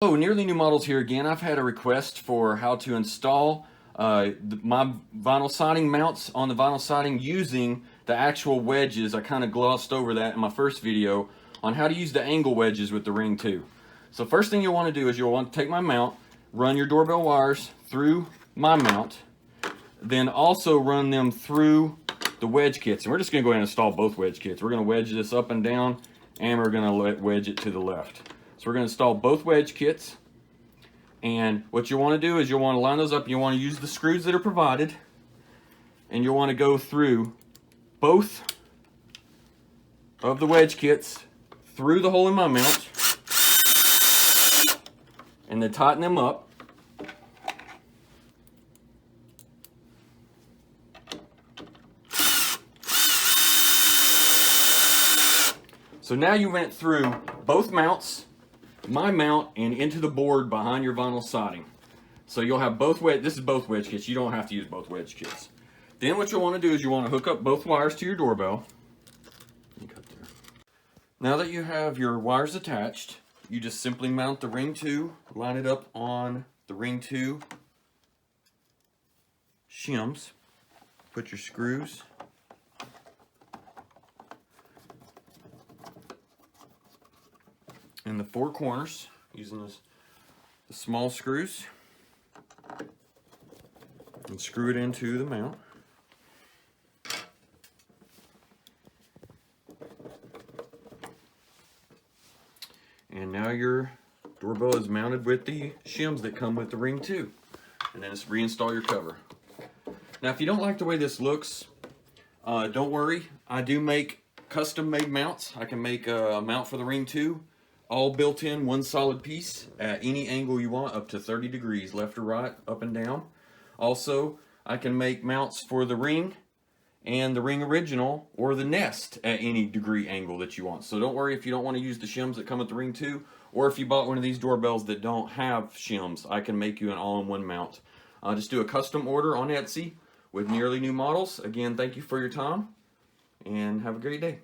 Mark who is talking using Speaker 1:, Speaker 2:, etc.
Speaker 1: Hello, Nearly New Models here again. I've had a request for how to install my vinyl siding mounts on the vinyl siding using the actual wedges. I kind of glossed over that in my first video on how to use the angle wedges with the ring too. So first thing you'll want to do is you'll want to take my mount, run your doorbell wires through my mount, then also run them through the wedge kits. And we're just going to go ahead and install both wedge kits. We're going to wedge this up and down, and we're going to wedge it to the left. So we're going to install both wedge kits, and what you want to do is you'll want to line those up. And you want to use the screws that are provided, and you'll want to go through both of the wedge kits through the hole in my mount, and then tighten them up. So now you went through both mounts, my mount, and into the board behind your vinyl siding. So you'll have both this is both wedge kits. You don't have to use both wedge kits. Then what you'll want to do is you want to hook up both wires to your doorbell. Now that you have your wires attached, you just simply mount the ring 2, line it up on the ring 2 shims, put your screws in the 4 corners using the small screws, and screw it into the mount. And now your doorbell is mounted with the shims that come with the ring 2. And then just reinstall your cover. Now if you don't like the way this looks, don't worry. I do make custom made mounts. I can make a mount for the ring 2, all built in, one solid piece at any angle you want, up to 30 degrees, left or right, up and down. Also, I can make mounts for the ring and the ring original or the nest at any degree angle that you want. So don't worry if you don't want to use the shims that come with the ring 2, or if you bought one of these doorbells that don't have shims, I can make you an all-in-one mount. Just do a custom order on Etsy with Nearly New Models. Again, thank you for your time, and have a great day.